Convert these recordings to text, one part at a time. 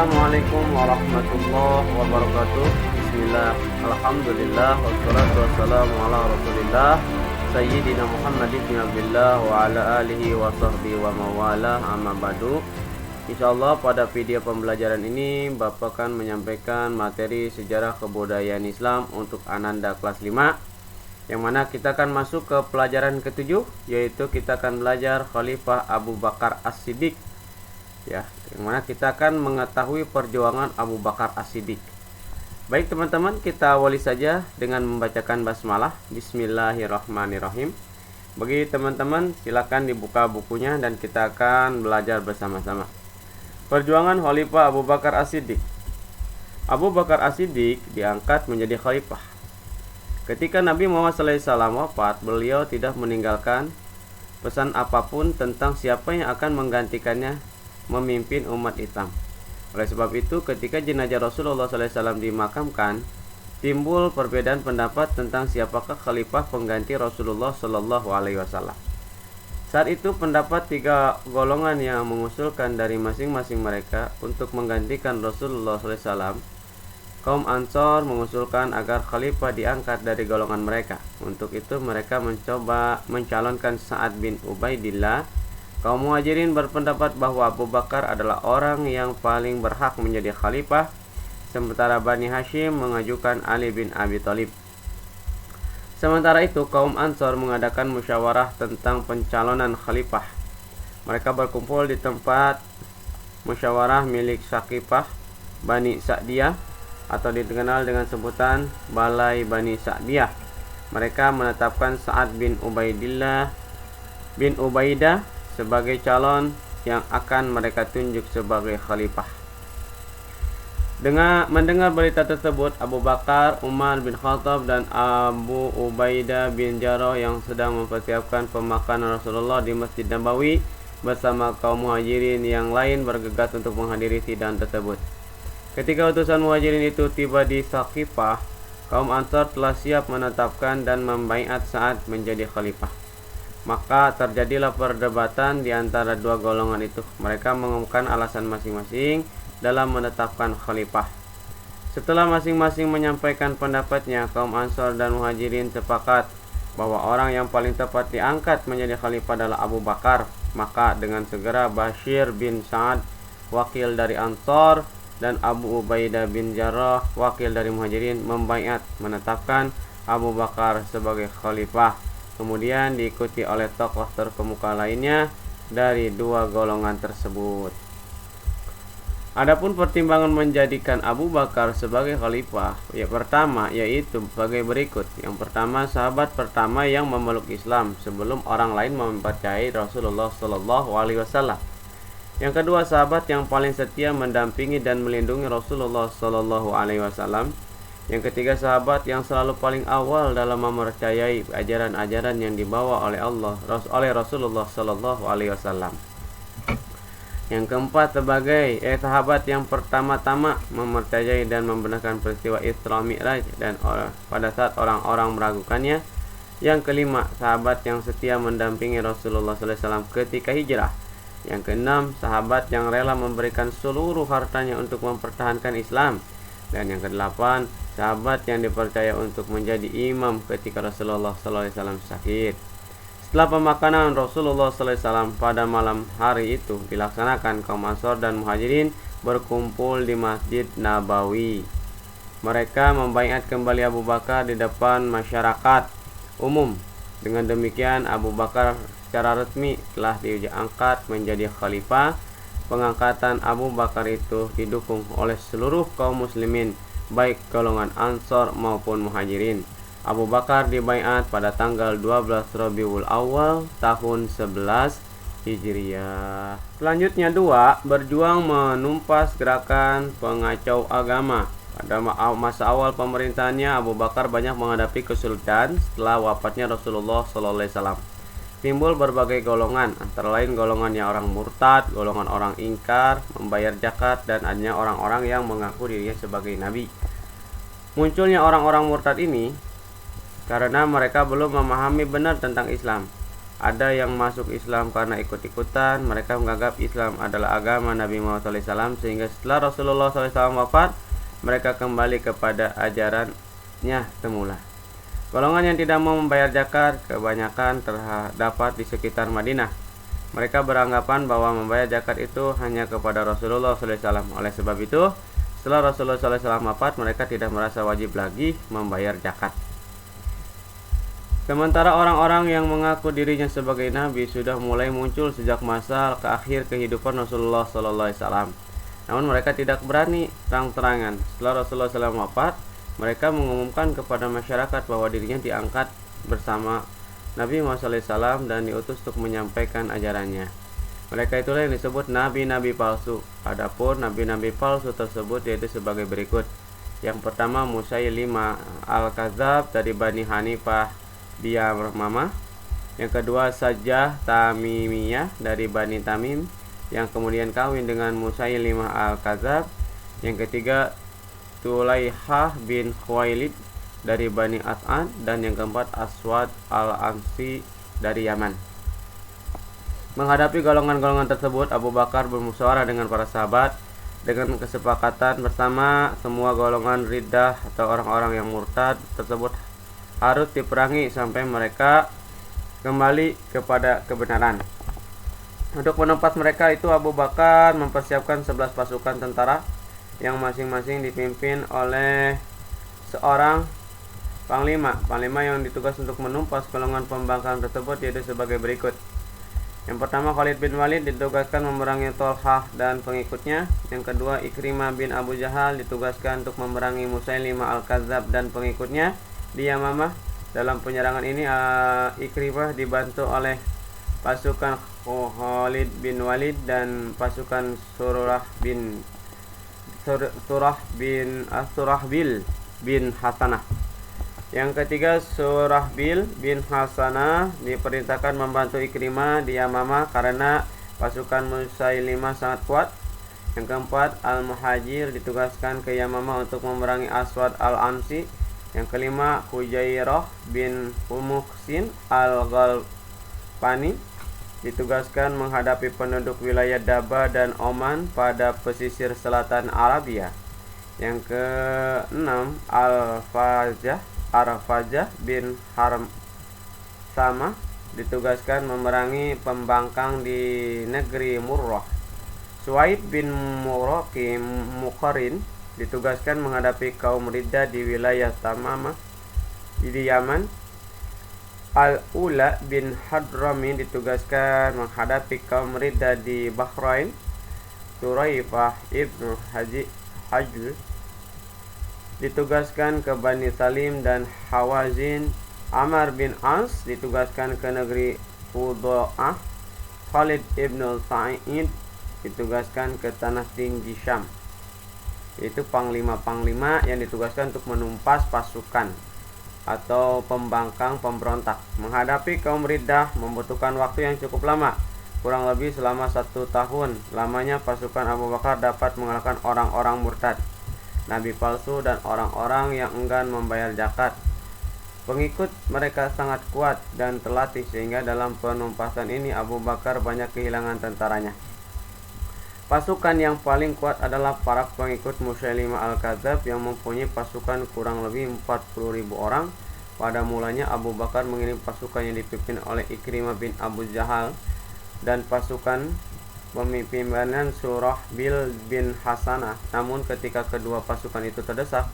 Assalamualaikum warahmatullahi wabarakatuh. Bismillah, alhamdulillah, wassalatu wassalamu ala rasulillah Sayyidina Muhammad ibn Abdullah wa ala alihi wa sahbihi wa mawala amma ba'du. InsyaAllah pada video pembelajaran ini Bapak akan menyampaikan materi sejarah kebudayaan Islam untuk Ananda kelas 5, yang mana kita akan masuk ke pelajaran ke-7, yaitu kita akan belajar Khalifah Abu Bakar As-Siddiq, ya, yang mana kita akan mengetahui perjuangan Abu Bakar As-Siddiq. Baik teman-teman, kita awali saja dengan membacakan basmalah. Bismillahirrahmanirrahim. Bagi teman-teman, silakan dibuka bukunya dan kita akan belajar bersama-sama. Perjuangan Khalifah Abu Bakar As-Siddiq. Abu Bakar As-Siddiq diangkat menjadi khalifah. Ketika Nabi Muhammad SAW wafat, beliau tidak meninggalkan pesan apapun tentang siapa yang akan menggantikannya memimpin umat Islam. Oleh sebab itu, ketika jenazah Rasulullah SAW dimakamkan, timbul perbedaan pendapat tentang siapakah khalifah pengganti Rasulullah SAW. Saat itu pendapat tiga golongan yang mengusulkan dari masing-masing mereka untuk menggantikan Rasulullah SAW. Kaum Ansor mengusulkan agar khalifah diangkat dari golongan mereka. Untuk itu mereka mencoba mencalonkan Sa'ad bin Ubaidillah. Kaum Muhajirin berpendapat bahwa Abu Bakar adalah orang yang paling berhak menjadi khalifah, sementara Bani Hashim mengajukan Ali bin Abi Thalib. Sementara itu, kaum Ansor mengadakan musyawarah tentang pencalonan khalifah. Mereka berkumpul di tempat musyawarah milik Saqifah Bani Sa'diyah, atau dikenal dengan sebutan Balai Bani Sa'diyah. Mereka menetapkan Sa'ad bin Ubaidah sebagai calon yang akan mereka tunjuk sebagai khalifah. Dengan mendengar berita tersebut, Abu Bakar, Umar bin Khattab, dan Abu Ubaidah bin Jarrah yang sedang mempersiapkan pemakaman Rasulullah di Masjid Nabawi bersama kaum Muhajirin yang lain bergegas untuk menghadiri sidang tersebut. Ketika utusan Muhajirin itu tiba di Saqifah, kaum Ansar telah siap menetapkan dan membaiat Sa'ad menjadi khalifah. Maka terjadilah perdebatan di antara dua golongan itu. Mereka mengumumkan alasan masing-masing dalam menetapkan khalifah. Setelah masing-masing menyampaikan pendapatnya, kaum Ansar dan Muhajirin sepakat bahwa orang yang paling tepat diangkat menjadi khalifah adalah Abu Bakar. Maka dengan segera Bashir bin Sa'ad, wakil dari Ansar, dan Abu Ubaidah bin Jarrah, wakil dari Muhajirin, membaiat menetapkan Abu Bakar sebagai khalifah. Kemudian diikuti oleh tokoh terkemuka lainnya dari dua golongan tersebut. Adapun pertimbangan menjadikan Abu Bakar sebagai khalifah, pertama yaitu sebagai berikut. Yang pertama, sahabat pertama yang memeluk Islam sebelum orang lain mempercayai Rasulullah SAW. Yang kedua, sahabat yang paling setia mendampingi dan melindungi Rasulullah SAW. Yang ketiga, sahabat yang selalu paling awal dalam mempercayai ajaran-ajaran yang dibawa oleh Rasulullah SAW. Yang keempat, sebagai sahabat yang pertama-tama mempercayai dan membenarkan peristiwa Isra Mi'raj dan pada saat orang-orang meragukannya. Yang kelima, sahabat yang setia mendampingi Rasulullah SAW ketika hijrah. Yang keenam, sahabat yang rela memberikan seluruh hartanya untuk mempertahankan Islam. Dan yang kedelapan, sahabat yang dipercaya untuk menjadi imam ketika Rasulullah SAW sakit. Setelah pemakaman Rasulullah SAW pada malam hari itu dilaksanakan, kaum Ansar dan Muhajirin berkumpul di Masjid Nabawi. Mereka membaiat kembali Abu Bakar di depan masyarakat umum. Dengan demikian, Abu Bakar secara resmi telah diangkat menjadi khalifah. Pengangkatan Abu Bakar itu didukung oleh seluruh kaum muslimin, baik golongan Ansor maupun Muhajirin. Abu Bakar dibaiat pada tanggal 12 Rabiul Awal tahun 11 Hijriah. Selanjutnya, 2. Berjuang menumpas gerakan pengacau agama. Pada masa awal pemerintahannya, Abu Bakar banyak menghadapi kesulitan setelah wafatnya Rasulullah SAW. Timbul berbagai golongan, antara lain golongan yang orang murtad, golongan orang ingkar membayar zakat, dan adanya orang-orang yang mengaku dirinya sebagai nabi. Munculnya orang-orang murtad ini karena mereka belum memahami benar tentang Islam. Ada yang masuk Islam karena ikut-ikutan. Mereka menganggap Islam adalah agama Nabi Muhammad SAW, sehingga setelah Rasulullah SAW wafat, mereka kembali kepada ajarannya semula. Golongan yang tidak mau membayar zakat kebanyakan terdapat di sekitar Madinah. Mereka beranggapan bahwa membayar zakat itu hanya kepada Rasulullah SAW. Oleh sebab itu, setelah Rasulullah SAW wafat, mereka tidak merasa wajib lagi membayar zakat. Sementara orang-orang yang mengaku dirinya sebagai nabi sudah mulai muncul sejak masa akhir kehidupan Rasulullah SAW. Namun mereka tidak berani terang-terangan. Setelah Rasulullah SAW wafat, mereka mengumumkan kepada masyarakat bahwa dirinya diangkat bersama Nabi Muhammad SAW dan diutus untuk menyampaikan ajarannya. Mereka itulah yang disebut nabi-nabi palsu. Adapun nabi-nabi palsu tersebut yaitu sebagai berikut. Yang pertama, Musailimah al-Kadzab dari Bani Hanifah dia Mama. Yang kedua, Sajjah Tamimiyah dari Bani Tamim, yang kemudian kawin dengan Musailimah al-Kadzab. Yang ketiga, Tulaihah bin Khuwailid dari Bani As'ad. Dan yang keempat, Aswad al-Ansi dari Yaman. Menghadapi golongan-golongan tersebut, Abu Bakar bermusyawarah dengan para sahabat dengan kesepakatan bersama semua golongan riddah atau orang-orang yang murtad tersebut harus diperangi sampai mereka kembali kepada kebenaran. Untuk menempas mereka itu, Abu Bakar mempersiapkan 11 pasukan tentara yang masing-masing dipimpin oleh seorang panglima. Panglima yang ditugas untuk menumpas golongan pembangkang tersebut yaitu sebagai berikut. Yang pertama, Khalid bin Walid ditugaskan memerangi Tolhah dan pengikutnya. Yang kedua, Ikrimah bin Abu Jahal ditugaskan untuk memerangi Musailimah al-Kadzab dan pengikutnya di Yamamah. Dalam penyerangan ini, Ikrimah dibantu oleh pasukan Khalid bin Walid dan pasukan Surahbil bin Hasanah. Yang ketiga, Surahbil bin Hasanah diperintahkan membantu Ikrimah di Yamamah karena pasukan Musailimah sangat kuat. Yang keempat, Al-Muhajir ditugaskan ke Yamamah untuk memerangi Aswad al-Ansi. Yang kelima, Hujairah bin Muhsin al-Ghalpani ditugaskan menghadapi penduduk wilayah Daba dan Oman pada pesisir selatan Arabia. Yang keenam, Arfajah bin Haram Sama ditugaskan memerangi pembangkang di negeri Murrah. Suaid bin Muqarrin ditugaskan menghadapi kaum riddah di wilayah Tamamah di Yaman. Al-Ula bin Hadrami ditugaskan menghadapi kaum riddah di Bahrain. Turaifah ibnu Hajl ditugaskan ke Bani Salim dan Hawazin. Amr bin As ditugaskan ke negeri Fudo'ah. Khalid ibn Sa'id ditugaskan ke tanah tinggi Syam. Itu panglima-panglima yang ditugaskan untuk menumpas pasukan atau pembangkang pemberontak. Menghadapi kaum riddah membutuhkan waktu yang cukup lama, kurang lebih selama 1 tahun lamanya pasukan Abu Bakar dapat mengalahkan orang-orang murtad, nabi palsu, dan orang-orang yang enggan membayar zakat. Pengikut mereka sangat kuat dan terlatih sehingga dalam penumpasan ini Abu Bakar banyak kehilangan tentaranya. Pasukan yang paling kuat adalah para pengikut Musailimah al-Kadzab yang mempunyai pasukan kurang lebih 40.000 orang. Pada mulanya Abu Bakar mengirim pasukan yang dipimpin oleh Ikrimah bin Abu Jahal dan pasukan pemimpinan Surahbil bin Hasanah. Namun ketika kedua pasukan itu terdesak,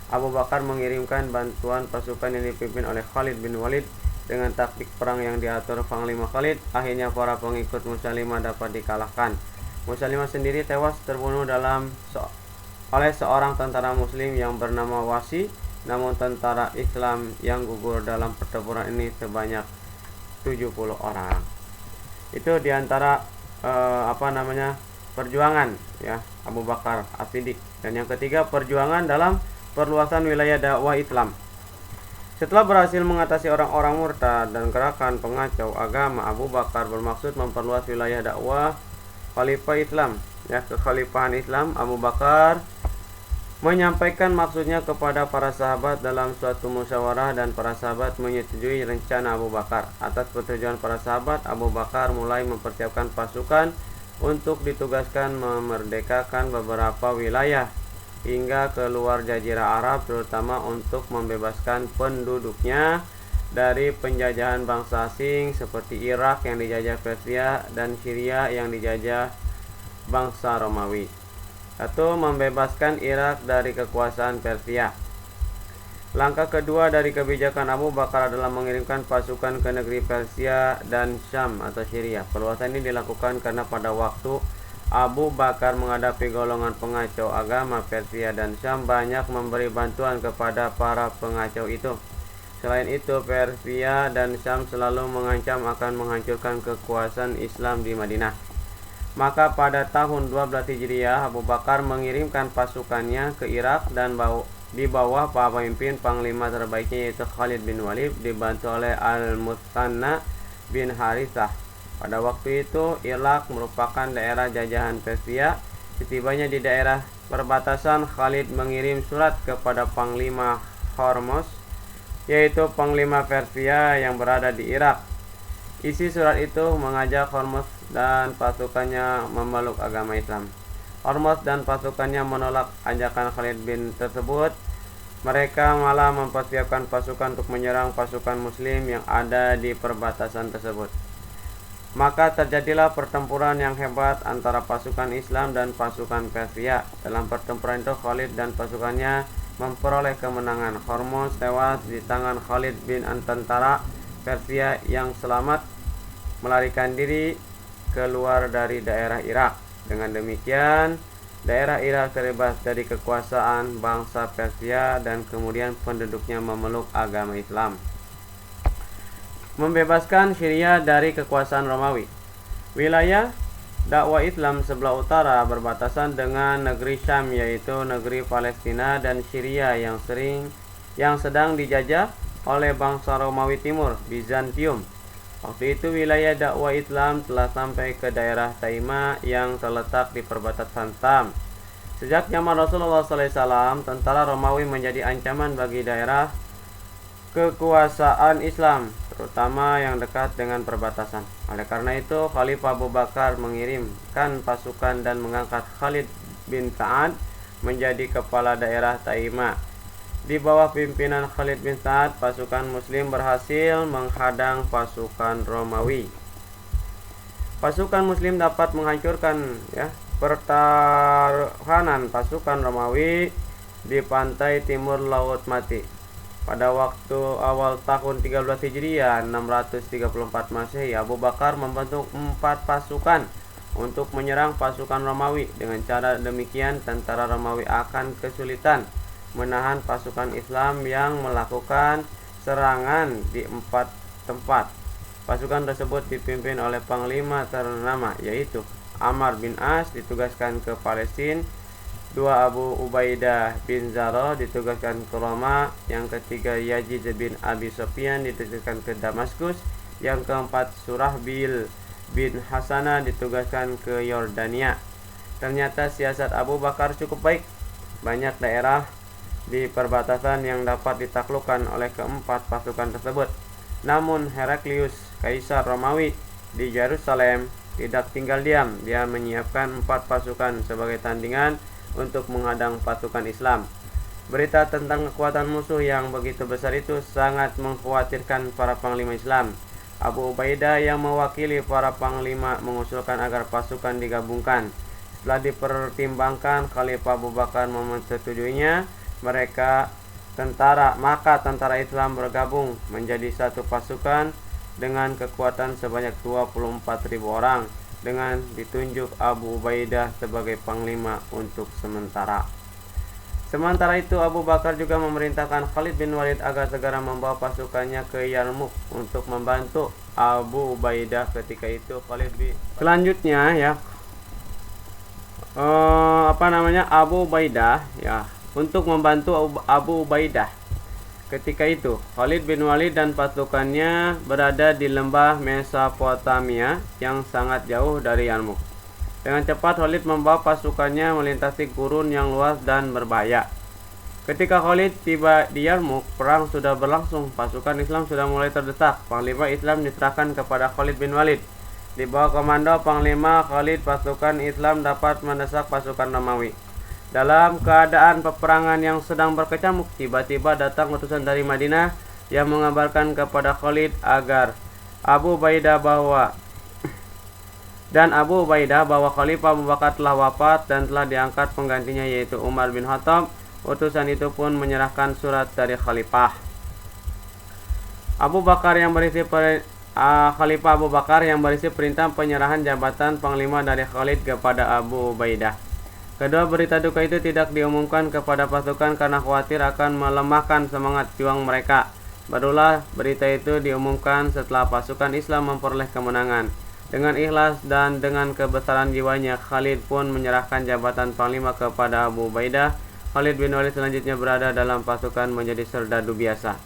Abu Bakar mengirimkan bantuan pasukan yang dipimpin oleh Khalid bin Walid dengan taktik perang yang diatur panglima Khalid. Akhirnya para pengikut Musailimah dapat dikalahkan. Musailimah sendiri tewas terbunuh oleh seorang tentara muslim yang bernama Wasi. Namun tentara Islam yang gugur dalam pertempuran ini sebanyak 70 orang. Itu diantara perjuangan ya Abu Bakar As-Siddiq. Dan yang ketiga, perjuangan dalam perluasan wilayah dakwah Islam. Setelah berhasil mengatasi orang-orang murtad dan gerakan pengacau agama, Abu Bakar bermaksud memperluas wilayah dakwah Khalifah Islam, ya, kekhalifahan Islam. Abu Bakar menyampaikan maksudnya kepada para sahabat dalam suatu musyawarah, dan para sahabat menyetujui rencana Abu Bakar. Atas persetujuan para sahabat, Abu Bakar mulai mempersiapkan pasukan untuk ditugaskan memerdekakan beberapa wilayah hingga keluar jazirah Arab, terutama untuk membebaskan penduduknya dari penjajahan bangsa asing seperti Irak yang dijajah Persia dan Syria yang dijajah bangsa Romawi, atau membebaskan Irak dari kekuasaan Persia. Langkah kedua dari kebijakan Abu Bakar adalah mengirimkan pasukan ke negeri Persia dan Syam atau Syria. Perluasan ini dilakukan karena pada waktu Abu Bakar menghadapi golongan pengacau agama Persia dan Syam, banyak memberi bantuan kepada para pengacau itu. Selain itu, Persia dan Syam selalu mengancam akan menghancurkan kekuasaan Islam di Madinah. Maka pada tahun 12 Hijriah, Abu Bakar mengirimkan pasukannya ke Irak dan di bawah pemimpin panglima terbaiknya yaitu Khalid bin Walid, dibantu oleh Al-Muthanna bin Harithah. Pada waktu itu, Irak merupakan daerah jajahan Persia. Setibanya di daerah perbatasan, Khalid mengirim surat kepada Panglima Hormuz, yaitu Panglima Persia yang berada di Irak. Isi surat itu mengajak Hormuz dan pasukannya memeluk agama Islam. Hormuz dan pasukannya menolak ajakan Khalid bin tersebut. Mereka malah mempersiapkan pasukan untuk menyerang pasukan muslim yang ada di perbatasan tersebut. Maka terjadilah pertempuran yang hebat antara pasukan Islam dan pasukan Persia. Dalam pertempuran itu, Khalid dan pasukannya memperoleh kemenangan. Hormuz tewas di tangan Khalid bin tentara Persia yang selamat melarikan diri keluar dari daerah Irak. Dengan demikian, daerah Irak terbebas dari kekuasaan bangsa Persia dan kemudian penduduknya memeluk agama Islam. Membebaskan Syria dari kekuasaan Romawi. Wilayah dakwah Islam sebelah utara berbatasan dengan negeri Syam, yaitu negeri Palestina dan Syria yang sedang dijajah oleh bangsa Romawi Timur, Bizantium. Waktu itu wilayah dakwah Islam telah sampai ke daerah Taima yang terletak di perbatasan Syam. Sejak zaman Rasulullah SAW, tentara Romawi menjadi ancaman bagi daerah kekuasaan Islam, terutama yang dekat dengan perbatasan. Oleh karena itu, Khalifah Abu Bakar mengirimkan pasukan dan mengangkat Khalid bin Sa'ad menjadi kepala daerah Taima. Di bawah pimpinan Khalid bin Sa'ad, pasukan muslim berhasil menghadang pasukan Romawi. Pasukan muslim dapat menghancurkan pertahanan pasukan Romawi di pantai timur Laut Mati. Pada waktu awal tahun 13 Hijriah 634 Masehi, Abu Bakar membentuk 4 pasukan untuk menyerang pasukan Romawi. Dengan cara demikian, tentara Romawi akan kesulitan menahan pasukan Islam yang melakukan serangan di 4 tempat. Pasukan tersebut dipimpin oleh panglima ternama, yaitu Ammar bin As ditugaskan ke Palestina, 2 Abu Ubaidah bin Zarrah ditugaskan ke Roma, yang ketiga Yazid bin Abi Sufyan ditugaskan ke Damaskus, yang keempat Surahbil bin Hasanah ditugaskan ke Yordania. Ternyata siasat Abu Bakar cukup baik. Banyak daerah di perbatasan yang dapat ditaklukkan oleh keempat pasukan tersebut. Namun Heraklius, Kaisar Romawi di Yerusalem, tidak tinggal diam. Dia menyiapkan 4 pasukan sebagai tandingan untuk menghadang pasukan Islam. Berita tentang kekuatan musuh yang begitu besar itu sangat mengkhawatirkan para panglima Islam. Abu Ubaidah yang mewakili para panglima mengusulkan agar pasukan digabungkan. Setelah dipertimbangkan, Khalifah Abu Bakar menyetujui maka tentara Islam bergabung menjadi satu pasukan dengan kekuatan sebanyak 24.000 orang, dengan ditunjuk Abu Ubaidah sebagai panglima untuk sementara. Sementara itu, Abu Bakar juga memerintahkan Khalid bin Walid agar segera membawa pasukannya ke Yarmuk untuk membantu Abu Ubaidah ketika itu. Selanjutnya Abu Ubaidah untuk membantu Abu Ubaidah. Ketika itu, Khalid bin Walid dan pasukannya berada di lembah Mesopotamia yang sangat jauh dari Yarmuk. Dengan cepat Khalid membawa pasukannya melintasi gurun yang luas dan berbahaya. Ketika Khalid tiba di Yarmuk, perang sudah berlangsung. Pasukan Islam sudah mulai terdesak. Panglima Islam diserahkan kepada Khalid bin Walid. Di bawah komando Panglima Khalid, pasukan Islam dapat mendesak pasukan Romawi. Dalam keadaan peperangan yang sedang berkecamuk, tiba-tiba datang utusan dari Madinah yang mengabarkan kepada Khalid agar Abu Ubaidah bahwa Khalifah Abu Bakar telah wafat dan telah diangkat penggantinya yaitu Umar bin Khattab. Utusan itu pun menyerahkan surat dari Khalifah Abu Bakar yang berisi perintah penyerahan jabatan panglima dari Khalid kepada Abu Ubaidah. Kedua berita duka itu tidak diumumkan kepada pasukan karena khawatir akan melemahkan semangat juang mereka. Barulah berita itu diumumkan setelah pasukan Islam memperoleh kemenangan. Dengan ikhlas dan dengan kebesaran jiwanya, Khalid pun menyerahkan jabatan panglima kepada Abu Ubaidah. Khalid bin Walid selanjutnya berada dalam pasukan menjadi serdadu biasa.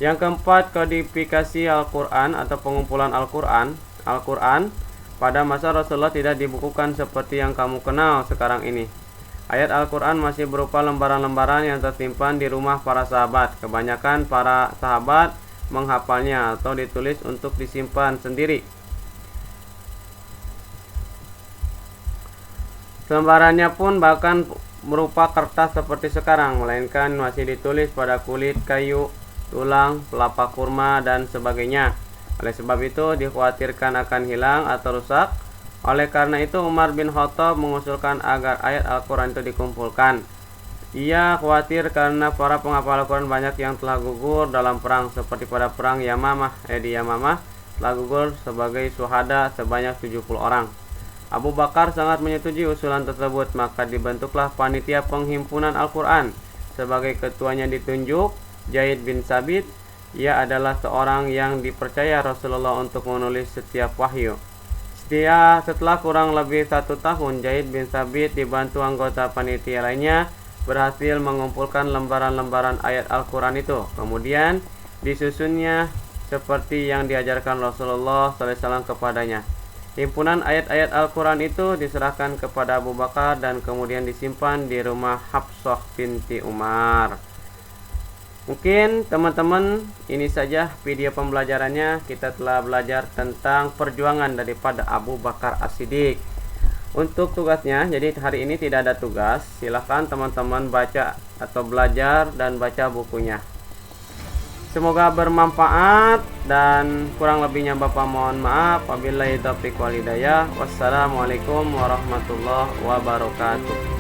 Yang keempat, kodifikasi Al-Quran atau pengumpulan Al-Quran. Al-Quran pada masa Rasulullah tidak dibukukan seperti yang kamu kenal sekarang ini. Ayat Al-Quran masih berupa lembaran-lembaran yang tersimpan di rumah para sahabat. Kebanyakan para sahabat menghafalnya atau ditulis untuk disimpan sendiri. Lembarannya pun bahkan berupa kertas seperti sekarang, melainkan masih ditulis pada kulit kayu, tulang, pelapa kurma, dan sebagainya. Oleh sebab itu dikhawatirkan akan hilang atau rusak. Oleh karena itu Umar bin Khattab mengusulkan agar ayat Al-Quran itu dikumpulkan. Ia khawatir karena para penghafal Al-Quran banyak yang telah gugur dalam perang, seperti pada perang Yamamah. Di Yamamah telah gugur sebagai syuhada sebanyak 70 orang. Abu Bakar sangat menyetujui usulan tersebut, maka dibentuklah panitia penghimpunan Al-Quran. Sebagai ketuanya ditunjuk Zaid bin Sabit. Ia adalah seorang yang dipercaya Rasulullah untuk menulis setiap wahyu. Setelah kurang lebih 1 tahun, Zaid bin Sabit dibantu anggota panitia lainnya berhasil mengumpulkan lembaran-lembaran ayat Al-Quran itu. Kemudian disusunnya seperti yang diajarkan Rasulullah SAW kepadanya. Himpunan ayat-ayat Al-Quran itu diserahkan kepada Abu Bakar dan kemudian disimpan di rumah Hafsah binti Umar. Mungkin teman-teman ini saja video pembelajarannya. Kita telah belajar tentang perjuangan daripada Abu Bakar As-Siddiq. Untuk tugasnya, jadi hari ini tidak ada tugas. Silahkan teman-teman baca atau belajar dan baca bukunya. Semoga bermanfaat dan kurang lebihnya Bapak mohon maaf. Wabillahi taufiq wal hidayah. Wassalamualaikum warahmatullahi wabarakatuh.